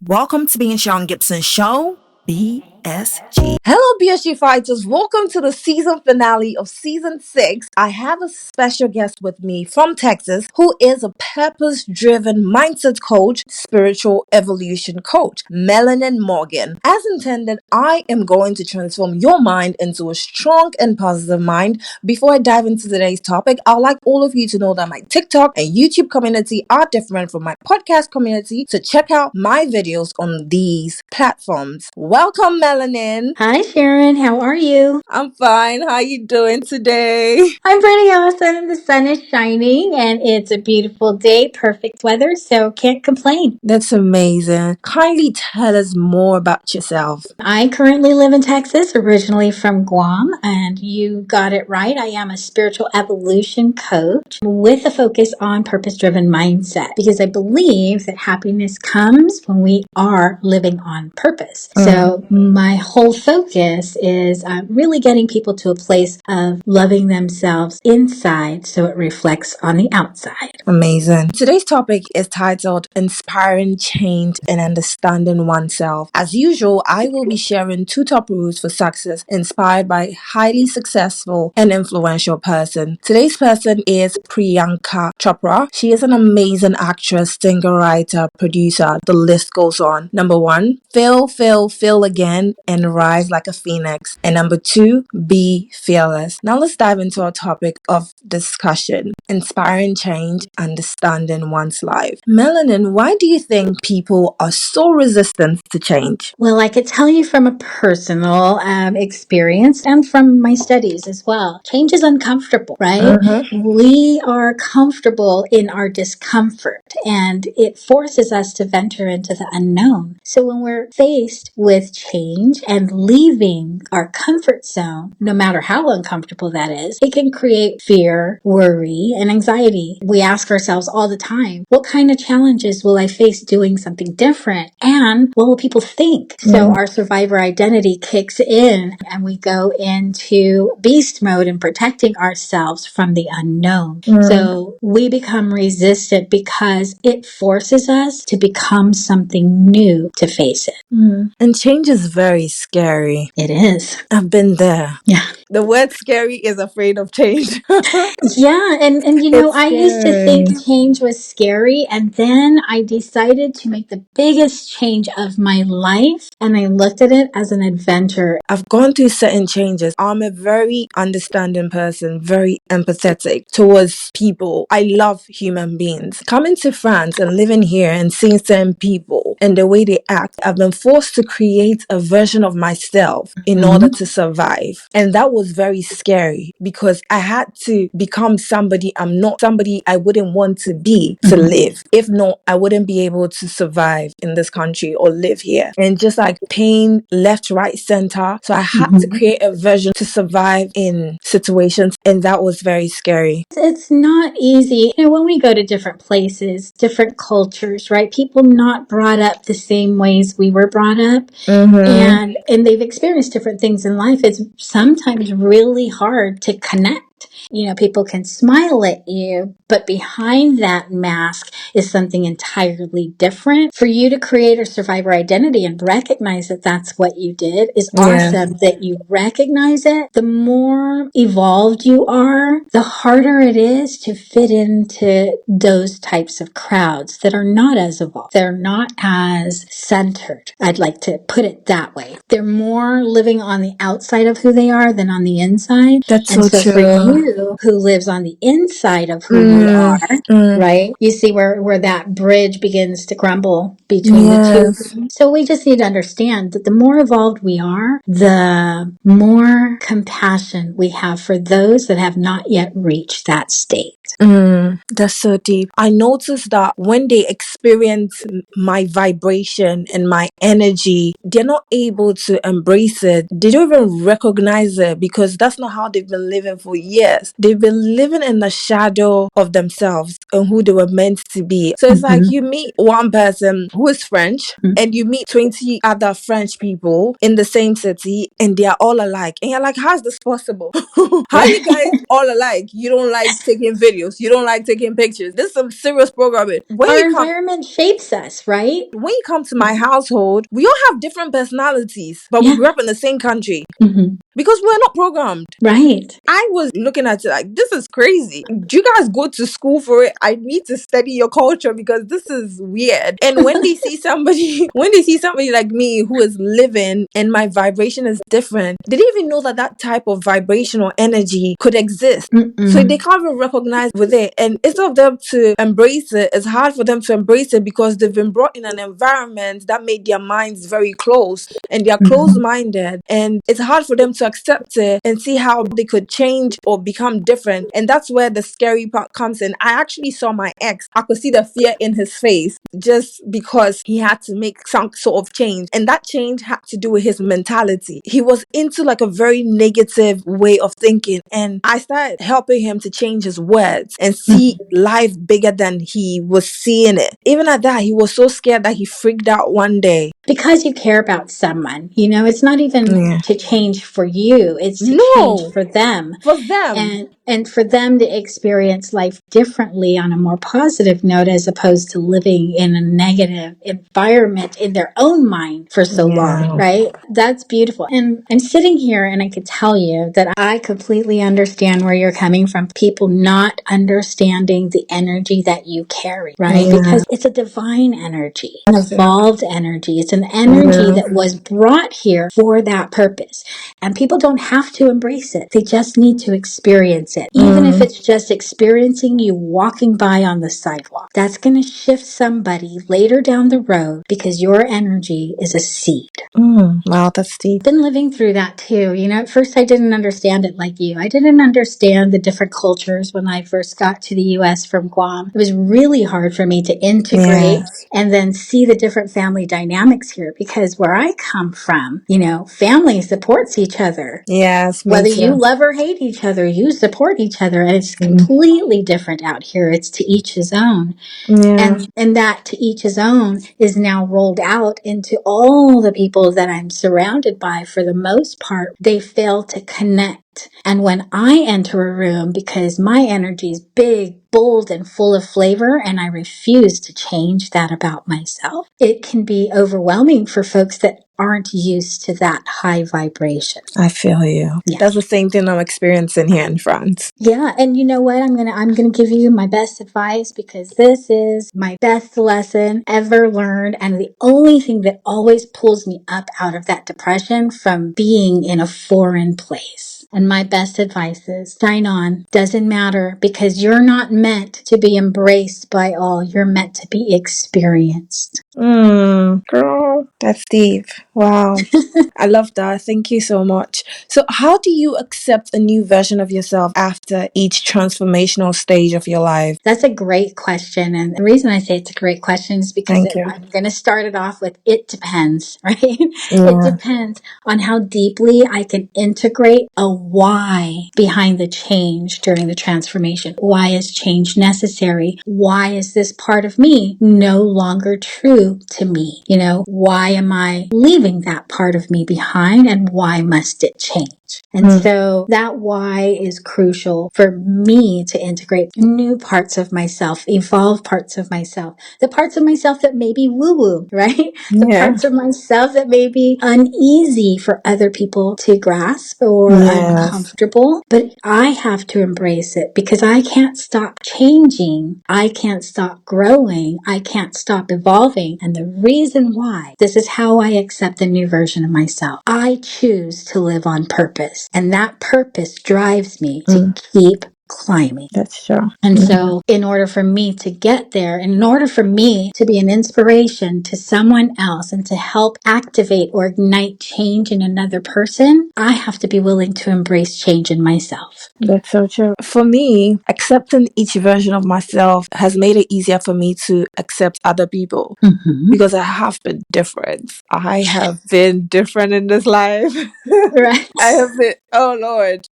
Welcome to BSG Show, BSG. Hello, BSG Fighters. Welcome to the season finale of season 6. I have a special guest with me from Texas who is a purpose driven mindset coach, spiritual evolution coach, Melanie Morgan. As intended, I am going to transform your mind into a strong and positive mind. Before I dive into today's topic, I would like all of you to know that my TikTok and YouTube community are different from my podcast community, so check out my videos on these platforms. Welcome, Melanin. Hi, Sharon. How are you? I'm fine. How you doing today? I'm pretty awesome. The sun is shining and it's a beautiful day, perfect weather, so can't complain. That's amazing. Kindly tell us more about yourself. I currently live in Texas, originally from Guam, and you got it right. I am a spiritual evolution coach with a focus on purpose driven mindset because I believe that happiness comes when we are living on purpose. So, my whole focus is really getting people to a place of loving themselves inside so it reflects on the outside. Amazing. Today's topic is titled Inspiring Change and Understanding Oneself. As usual, I will be sharing 2 top rules for success inspired by highly successful and influential person. Today's person is Priyanka Chopra. She is an amazing actress, singer, writer, producer. The list goes on. Number 1, fail again and rise like a phoenix. And number 2, be fearless. Now let's dive into our topic of discussion. Inspiring change, understanding one's life. Melanin, why do you think people are so resistant to change? Well, I could tell you from a personal experience and from my studies as well. Change is uncomfortable, right? We are comfortable in our discomfort and it forces us to venture into the unknown. So when we're faced with change and leaving our comfort zone, no matter how uncomfortable that is, it can create fear, worry, and anxiety. We ask ourselves all the time, what kind of challenges will I face doing something different? And what will people think? So our survivor identity kicks in and we go into beast mode and protecting ourselves from the unknown. So we become resistant because it forces us to become something new to face it. And change is very scary. It is. I've been there. Yeah. The word scary is afraid of change. Yeah, and It's I used to scary. think change was scary, and then I decided to make the biggest change of my life, and I looked at it as an adventure. I've gone through certain changes. I'm a very understanding person, very empathetic towards people. I love human beings. Coming to France and living here and seeing certain people and the way they act, I've been forced to create a version of myself in order to survive. And that was very scary because I had to become somebody I'm not, somebody I wouldn't want to be to live. If not, I wouldn't be able to survive in this country or live here. And just like pain left, right, center. So I had to create a version to survive in situations. And that was very scary. It's not easy. When we go to different places, different cultures, right? People not brought up the same ways we were brought up, and they've experienced different things in life. It's sometimes really hard to connect. People can smile at you, but behind that mask is something entirely different. For you to create a survivor identity and recognize that that's what you did is awesome. That you recognize it. The more evolved you are, the harder it is to fit into those types of crowds that are not as evolved. They're not as centered. I'd like to put it that way. They're more living on the outside of who they are than on the inside. That's And so so for true. you, who lives on the inside of who you are, right? You see where that bridge begins to crumble between the two. So we just need to understand that the more evolved we are, the more compassion we have for those that have not yet reached that state. That's so deep. I noticed that when they experience my vibration and my energy, they're not able to embrace it. They don't even recognize it because that's not how they've been living for years. They've been living in the shadow of themselves and who they were meant to be. So it's like you meet one person who is French and you meet 20 other French people in the same city and they are all alike. And you're like, how is this possible? How are you guys all alike? You don't like taking videos. videos. You don't like taking pictures. This is some serious programming. Our environment shapes us, right? When you come to my household, we all have different personalities, but we Yeah. grew up in the same country. Mm-hmm. Because we're not programmed. Right. I was looking at it like, this is crazy. Do you guys go to school for it? I need to study your culture because this is weird. And when they see somebody, like me who is living and my vibration is different, they didn't even know that that type of vibration or energy could exist. Mm-mm. So they can't even recognize with it. And instead of them to embrace it, it's hard for them to embrace it because they've been brought in an environment that made their minds very close and they're closed-minded. And it's hard for them to accept it and see how they could change or become different. And that's where the scary part comes in. I actually saw my ex. I could see the fear in his face just because he had to make some sort of change. And that change had to do with his mentality. He was into like a very negative way of thinking. And I started helping him to change his words and see life bigger than he was seeing it. Even at that, he was so scared that he freaked out one day. Because you care about someone, it's not even to change for you, it's to change for them. For them. And for them to experience life differently on a more positive note as opposed to living in a negative environment in their own mind for so long, right? That's beautiful. And I'm sitting here and I could tell you that I completely understand where you're coming from. People not understanding the energy that you carry, right? Because it's a divine energy, an evolved energy. It's an energy that was brought here for that purpose. And people don't have to embrace it. They just need to experience it. Even if it's just experiencing you walking by on the sidewalk. That's going to shift somebody later down the road because your energy is a seed. Wow, that's deep. Been living through that too. At first I didn't understand it like you. I didn't understand the different cultures when I first got to the US from Guam. It was really hard for me to integrate and then see the different family dynamics here because where I come from, family supports each other. Yes, whether you love or hate each other, you support each other, and it's completely different out here. It's to each his own. And that to each his own is now rolled out into all the people that I'm surrounded by. For the most part, they fail to connect. And when I enter a room, because my energy is big, bold, and full of flavor, and I refuse to change that about myself, it can be overwhelming for folks that aren't used to that high vibration. I feel you. Yeah. That's the same thing I'm experiencing here in France. Yeah, and you know what? I'm gonna give you my best advice because this is my best lesson ever learned, and the only thing that always pulls me up out of that depression from being in a foreign place. And my best advice is shine on. Doesn't matter because you're not meant to be embraced by all. You're meant to be experienced. Girl, that's deep. Wow. I love that. Thank you so much. So how do you accept a new version of yourself after each transformational stage of your life? That's a great question. And the reason I say it's a great question is because I'm going to start it off with it depends, right? It depends on how deeply I can integrate a why behind the change during the transformation. Why is change necessary? Why is this part of me no longer true to me? Why am I leaving that part of me behind and why must it change? And so that why is crucial for me to integrate new parts of myself, evolve parts of myself, the parts of myself that may be woo-woo, right? The parts of myself that may be uneasy for other people to grasp or uncomfortable, but I have to embrace it because I can't stop changing. I can't stop growing. I can't stop evolving. And the reason why, this is how I accept the new version of myself. I choose to live on purpose. And that purpose drives me to keep climbing. That's true. And so in order for me to get there, and in order for me to be an inspiration to someone else and to help activate or ignite change in another person, I have to be willing to embrace change in myself. That's so true. For me, accepting each version of myself has made it easier for me to accept other people because I have been different. I have been different in this life. Right. I have been, oh Lord.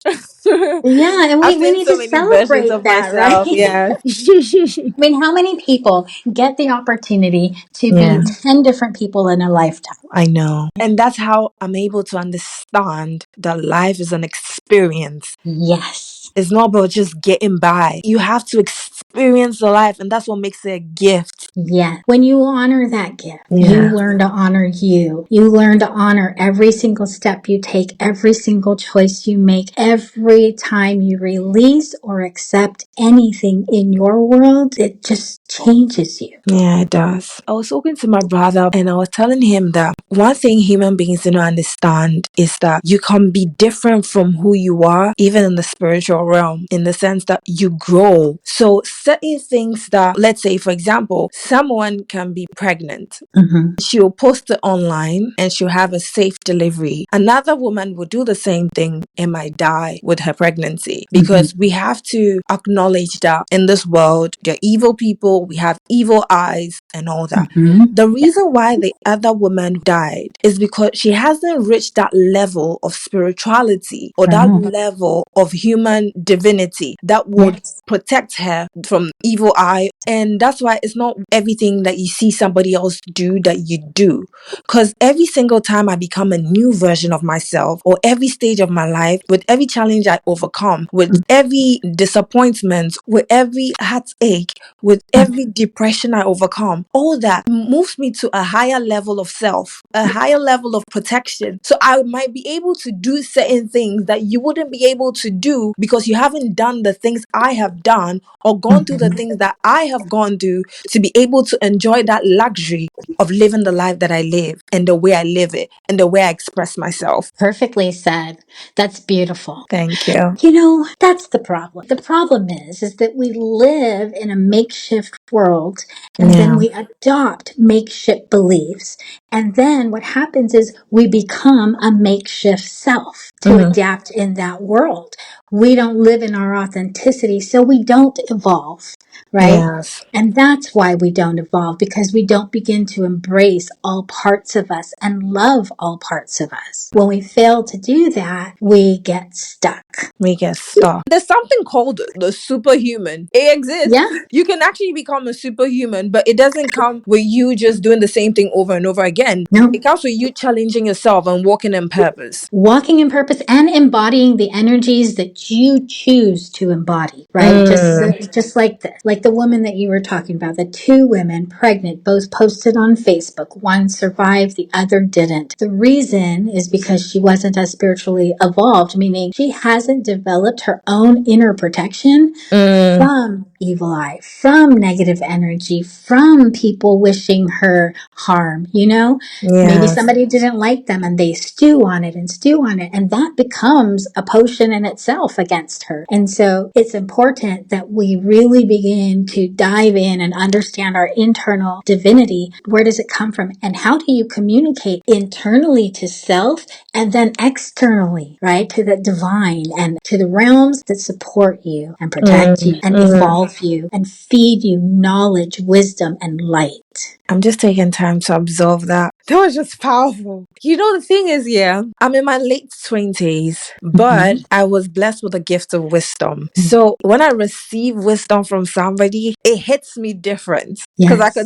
Yeah, and we need so to many versions celebrate of that, myself. right? Yeah. I mean, how many people get the opportunity to be 10 different people in a lifetime? I know. And that's how I'm able to understand that life is an experience. Yes. It's not about just getting by. You have to experience the life, and that's what makes it a gift. Yeah. When you honor that gift, you Yeah. learn to honor you. You learn to honor every single step you take, every single choice you make, every time you release or accept anything in your world. It just changes you. Yeah, it does. I was talking to my brother and I was telling him that one thing human beings don't understand is that you can be different from who you are, even in the spiritual realm, in the sense that you grow. So, certain things that, let's say, for example, someone can be pregnant. Mm-hmm. She'll post it online and she'll have a safe delivery. Another woman will do the same thing and might die with her pregnancy, because we have to acknowledge that in this world, there are evil people, we have evil eyes and all that. Mm-hmm. The reason why the other woman died is because she hasn't reached that level of spirituality or that Right. level of human divinity that would Yes. protect her from evil eye. And that's why it's not everything that you see somebody else do that you do. Because every single time I become a new version of myself, or every stage of my life, with every challenge I overcome, with every disappointment, with every heartache, with every depression I overcome, all that moves me to a higher level of self, a higher level of protection. So I might be able to do certain things that you wouldn't be able to do because you haven't done the things I have done or gone through the things that I have gone through to be able to enjoy that luxury of living the life that I live and the way I live it and the way I express myself. Perfectly said. That's beautiful. Thank you. You know, that's the problem. The problem is that we live in a makeshift world and then Yeah. we adopt makeshift beliefs. And then what happens is we become a makeshift self to adapt in that world. We don't live in our authenticity, so we don't evolve, right? Yes. And that's why we don't evolve, because we don't begin to embrace all parts of us and love all parts of us. When we fail to do that, we get stuck. We get stuck. There's something called the superhuman. It exists. Yeah. You can actually become a superhuman, but it doesn't come with you just doing the same thing over and over again. No. It comes with you challenging yourself and walking in purpose. Walking in purpose and embodying the energies that you choose to embody, right? Mm. Just like this, like the woman that you were talking about, the two women pregnant, both posted on Facebook. One survived, the other didn't. The reason is because she wasn't as spiritually evolved, meaning she hasn't developed her own inner protection Mm. from evil eye, from negative energy, from people wishing her harm, you know? Maybe Yes. somebody didn't like them and they stew on it and stew on it. And that becomes a potion in itself against her. And so it's important that we really begin to dive in and understand our internal divinity. Where does it come from? And how do you communicate internally to self and then externally, right? To the divine and to the realms that support you and protect you and evolve you and feed you knowledge, wisdom, and light. I'm just taking time to absorb that. That was just powerful. You know, the thing is, yeah, I'm in my late 20s, but I was blessed with a gift of wisdom. So when I receive wisdom from somebody, it hits me different. Because Yes.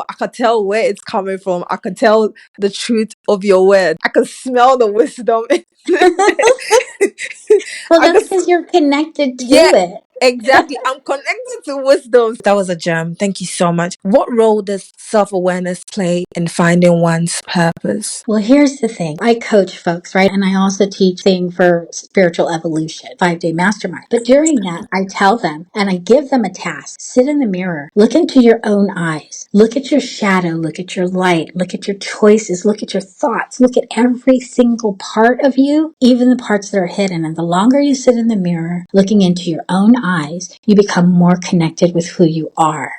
I could tell where it's coming from. I could tell the truth of your word. I could smell the wisdom. Well, I that's could, because you're connected to yeah, it. exactly. I'm connected to wisdom. That was a gem. Thank you so much. What role does self-awareness play in finding one's purpose? Well, here's the thing. I coach folks, right? And I also teach thing for spiritual evolution, 5-day mastermind. But during that, I tell them and I give them a task. Sit in the mirror, look into your own eyes, look at your shadow, look at your light, look at your choices, look at your thoughts, look at every single part of you, even the parts that are hidden. And the longer you sit in the mirror, looking into your own eyes, you become more connected with who you are.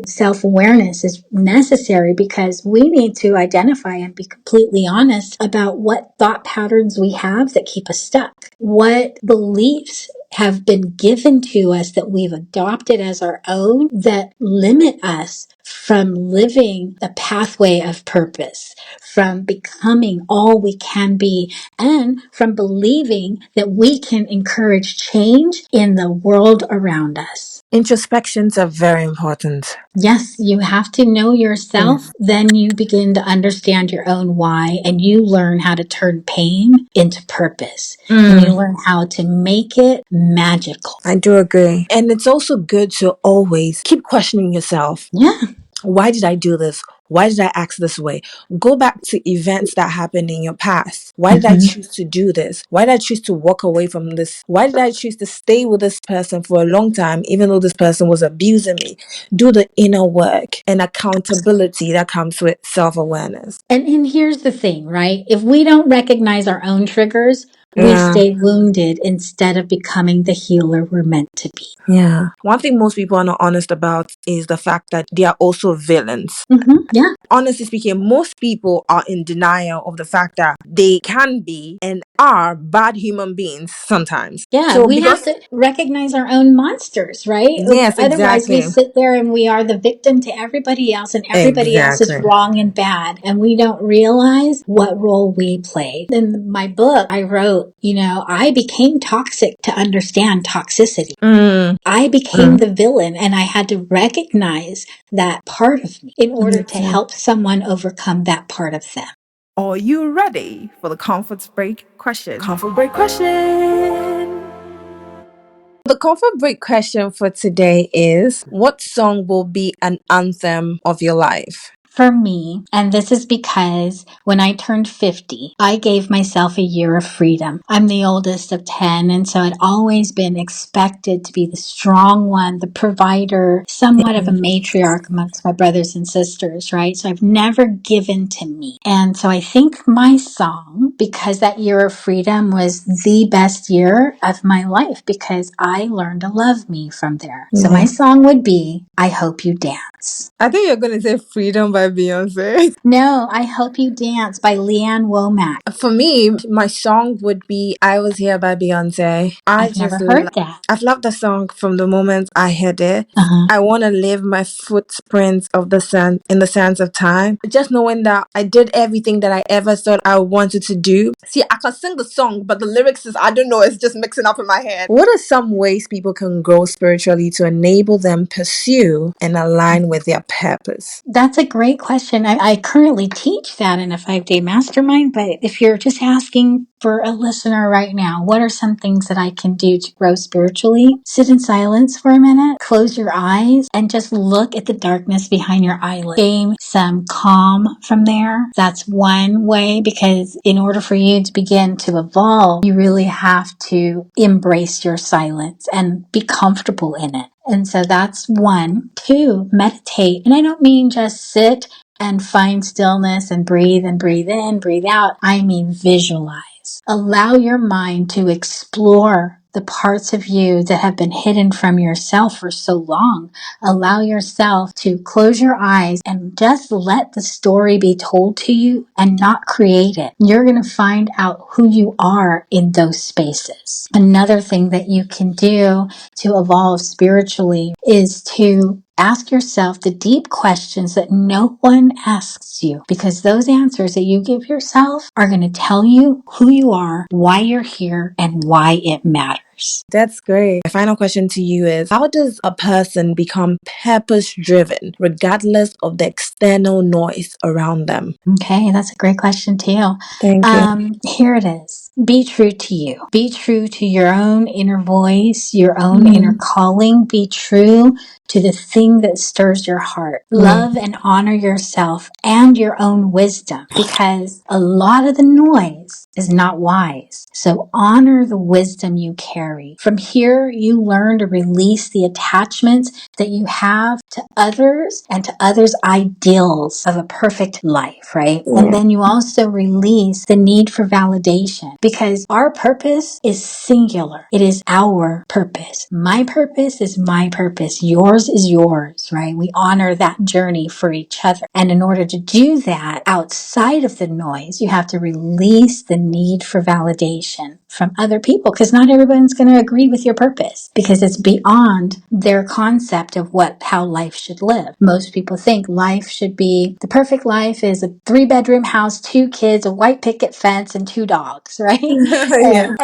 Self-awareness is necessary because we need to identify and be completely honest about what thought patterns we have that keep us stuck, what beliefs have been given to us that we've adopted as our own that limit us from living the pathway of purpose, from becoming all we can be, and from believing that we can encourage change in the world around us. Introspections are very important. Yes, you have to know yourself. Then you begin to understand your own why, and you learn how to turn pain into purpose. And you learn how to make it magical. I do agree. And it's also good to always keep questioning yourself. Yeah. Why did I do this? Why did I act this way? Go back to events that happened in your past. Why did I choose to do this? Why did I choose to walk away from this? Why did I choose to stay with this person for a long time, even though this person was abusing me? Do the inner work and accountability that comes with self-awareness. And here's the thing, right? If we don't recognize our own triggers, we Yeah. stay wounded instead of becoming the healer we're meant to be. Yeah. One thing most people are not honest about is the fact that they are also villains. Yeah. Honestly speaking, most people are in denial of the fact that they can be and are bad human beings sometimes. Yeah, So we have because to recognize our own monsters, right? yes, Otherwise, we exactly. sit there and we are the victim to everybody else, and everybody else is Exactly. wrong and bad, and we don't realize what role we play. In my book, I wrote, I became toxic to understand toxicity. I became the villain, and I had to recognize that part of me in order to help someone overcome that part of them. Are you ready for the comfort break question? Comfort break question. The comfort break question for today is, what song will be an anthem of your life? For me, and this is because when I turned 50, I gave myself a year of freedom. I'm the oldest of 10, and so I'd always been expected to be the strong one, the provider, somewhat of a matriarch amongst my brothers and sisters, right? So I've never given to me. And so I think my song, because that year of freedom was the best year of my life, because I learned to love me from there. So my song would be, I Hope You Dance. I think you're going to say Freedom by Beyonce. No, I Hope You Dance by Leanne Womack. For me, my song would be I Was Here by Beyonce. I've never heard that. I've loved the song from the moment I heard it. I want to leave my footprints of the sand in the sands of time. Just knowing that I did everything that I ever thought I wanted to do. See, I can sing the song, but the lyrics is, I don't know, it's just mixing up in my head. What are some ways people can grow spiritually to enable them pursue and align with their purpose? That's a great question. I currently teach that in a 5-day mastermind, but if you're just asking for a listener right now, what are some things that I can do to grow spiritually? Sit in silence for a minute, close your eyes, and just look at the darkness behind your eyelid. Gain some calm from there. That's one way, because in order for you to begin to evolve, you really have to embrace your silence and be comfortable in it. And so that's one. Two, meditate. And I don't mean just sit and find stillness and breathe in, breathe out. I mean visualize. Allow your mind to explore the parts of you that have been hidden from yourself for so long. Allow yourself to close your eyes and just let the story be told to you and not create it. You're going to find out who you are in those spaces. Another thing that you can do to evolve spiritually is to ask yourself the deep questions that no one asks you, because those answers that you give yourself are going to tell you who you are, why you're here, and why it matters. That's great. My final question to you is, how does a person become purpose driven regardless of the external noise around them? Okay, that's a great question too. Thank you. Here it is. Be true to you. Be true to your own inner voice, your own inner calling. Be true to the thing that stirs your heart. Love and honor yourself and your own wisdom, because a lot of the noise is not wise. So honor the wisdom you carry. From here, you learn to release the attachments that you have to others and to others' ideals of a perfect life, right? And then you also release the need for validation, because our purpose is singular. It is our purpose. My purpose is my purpose. Yours is yours, right? We honor that journey for each other. And in order to do that outside of the noise, you have to release the need for validation. from other people, because not everyone's going to agree with your purpose, because it's beyond their concept of how life should live. Most people think life should be, the perfect life is a 3-bedroom house, 2 kids, a white picket fence, and 2 dogs, right? Yeah.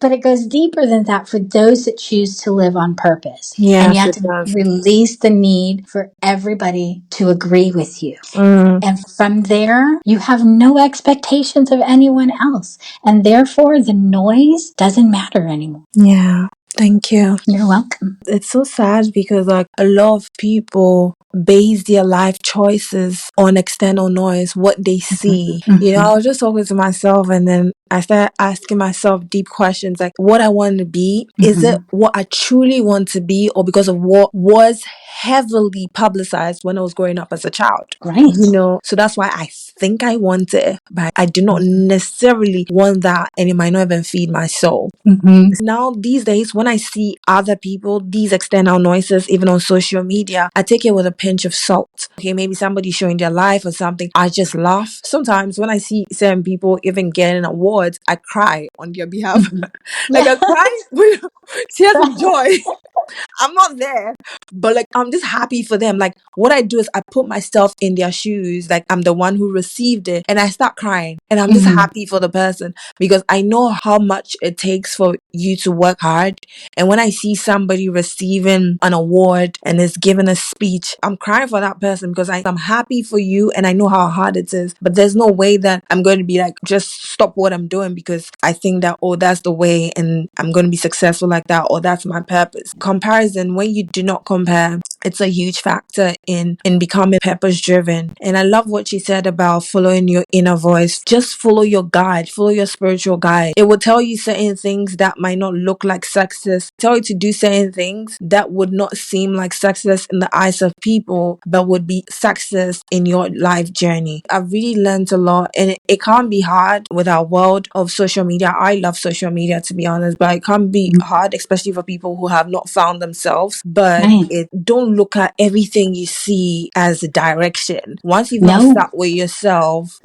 But it goes deeper than that for those that choose to live on purpose. And you Yes, have it to does. release the need for everybody to agree with you. Mm, And from there, you have no expectations of anyone else. And therefore, the noise doesn't matter anymore. yeah. Thank you. You're welcome. It's so sad because like a lot of people base their life choices on external noise, what they see. You know, I was just talking to myself and then I started asking myself deep questions like what I want to be. Is it what I truly want to be, or because of what was heavily publicized when I was growing up as a child? Right. You know, so that's why I think I want it, but I do not necessarily want that, and it might not even feed my soul. Now, these days, when I see other people, these external noises, even on social media, I take it with a pinch of salt. Okay, maybe somebody showing their life or something, I just laugh. Sometimes when I see certain people even getting awards, I cry on their behalf. Like I cry with tears of joy. I'm not there, but like I'm just happy for them. Like what I do is I put myself in their shoes, like I'm the one who received it, and I start crying, and I'm just happy for the person because I know how much it takes for you to work hard. And when I see somebody receiving an award and is given a speech, I'm crying for that person because I'm happy for you and I know how hard it is. But there's no way that I'm going to be like, just stop what I'm doing because I think that, oh, that's the way and I'm going to be successful like that, or that's my purpose. Comparison, when you do not compare, it's a huge factor in becoming purpose driven. And I love what she said about following your inner voice. Just follow your guide, follow your spiritual guide. It will tell you certain things that might not look like success, tell you to do certain things that would not seem like success in the eyes of people, but would be success in your life journey. I've really learned a lot, and it can't be hard with our world of social media. I love social media, to be honest, but it can't be hard, especially for people who have not found themselves. But don't look at everything you see as a direction. Once you've not sat with yourself,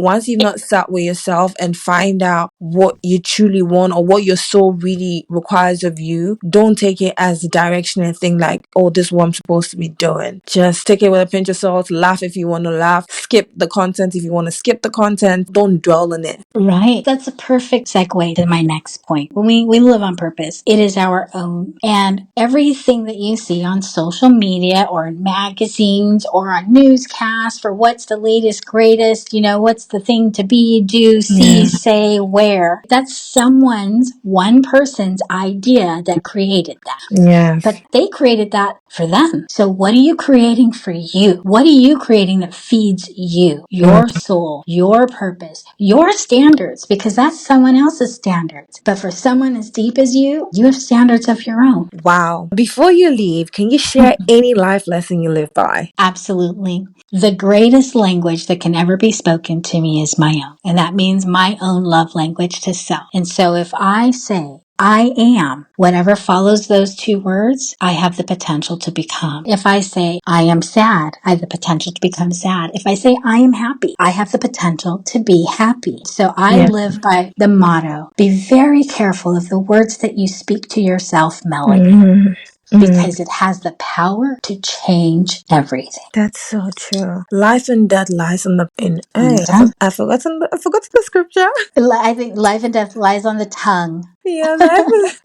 and find out what you truly want or what your soul really requires of you, don't take it as a direction and think like, oh, this is what I'm supposed to be doing. Just take it with a pinch of salt, laugh if you want to laugh, skip the content if you want to skip the content, don't dwell on it. Right. That's a perfect segue to my next point. When we live on purpose, it is our own. And everything that you see on social media or in magazines or on newscasts for what's the latest, greatest, what's the thing to be, do, see, say, wear, that's one person's idea that created that. Yes. But they created that for them. So what are you creating for you? What are you creating that feeds you, your soul, your purpose, your standards? Because that's someone else's standards. But for someone as deep as you have standards of your own. Wow. Before you leave, can you share any life lesson you live by? Absolutely. The greatest language that can ever be spoken to me is my own. And that means my own love language to self. And so if I say, I am, whatever follows those 2 words, I have the potential to become. If I say, I am sad, I have the potential to become sad. If I say, I am happy, I have the potential to be happy. So I live by the motto, be very careful of the words that you speak to yourself, Melanie. Because it has the power to change everything. That's so true. Life and death lies on the I forgot the scripture. I think life and death lies on the tongue. Yeah,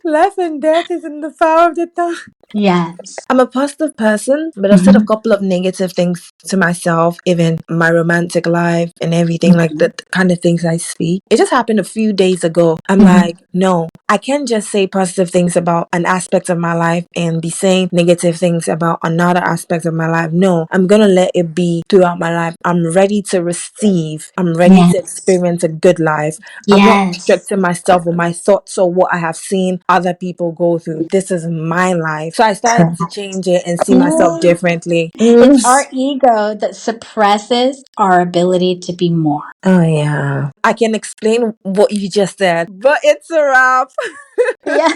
life and death is in the power of the tongue. Yes. I'm a positive person, but I've said a couple of negative things to myself, even my romantic life and everything, like the kind of things I speak. It just happened a few days ago. I'm like, no, I can't just say positive things about an aspect of my life and be saying negative things about another aspect of my life. No, I'm going to let it be throughout my life. I'm ready to receive. I'm ready to experience a good life. I'm not restricting myself with my thoughts or what I have seen other people go through. This is my life. So I started to change it and see myself differently. It's our ego that suppresses our ability to be more. Oh, yeah. I can explain what you just said, but it's a wrap. Yeah.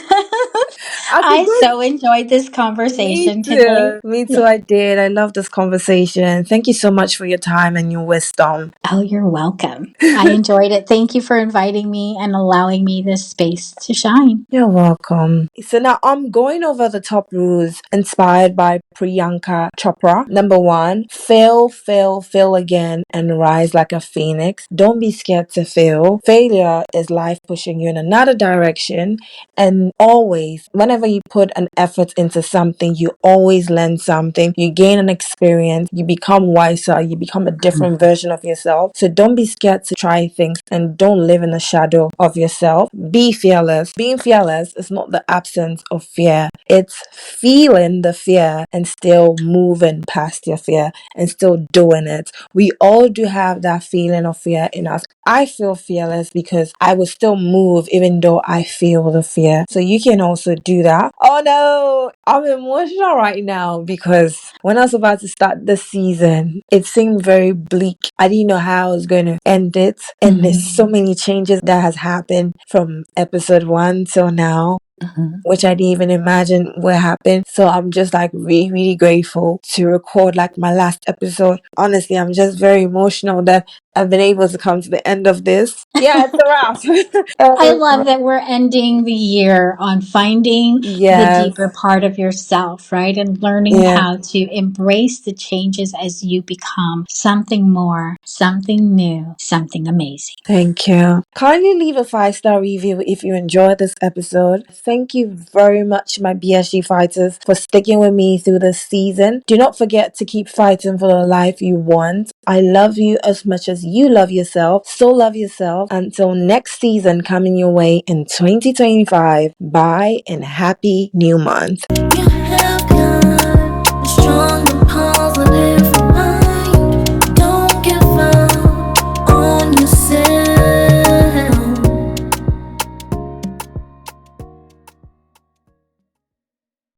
I could I go. so enjoyed this Me conversation today. too. Me too. Yeah. I did. I love this conversation. Thank you so much for your time and your wisdom. Oh, you're welcome. I enjoyed it. Thank you for inviting me and allowing me this space to shine. You're welcome. So now I'm going over the top rules inspired by Priyanka Chopra. Number one, fail, fail, fail again and rise like a phoenix. Don't be scared to fail. Failure is life pushing you in another direction. And always, whenever you put an effort into something, you always learn something. You gain an experience. You become wiser. You become a different version of yourself. So don't be scared to try things and don't live in the shadow of yourself. Be fearless. Being fearless is not the absence of fear. It's feeling the fear and still moving past your fear and still doing it. We all do have that feeling of fear in us. I feel fearless because I will still move even though I feel the fear. So you can also do that. Oh no, I'm emotional right now because when I was about to start the season, it seemed very bleak. I didn't know how I was going to end it. And there's so many changes that has happened from episode 1 till now, which I didn't even imagine would happen. So I'm just like really, really grateful to record like my last episode. Honestly, I'm just very emotional that I've been able to come to the end of this. Yeah, it's a wrap. I love that we're ending the year on finding the Yes, deeper part of yourself, right? And learning yeah. how to embrace the changes as you become something more, something new, something amazing. Thank you. Kindly leave a 5-star review if you enjoyed this episode. Thank you very much, my BSG fighters, for sticking with me through this season. Do not forget to keep fighting for the life you want. I love you as much as you love yourself. So love yourself. Until next season coming your way in 2025. Bye and happy new month.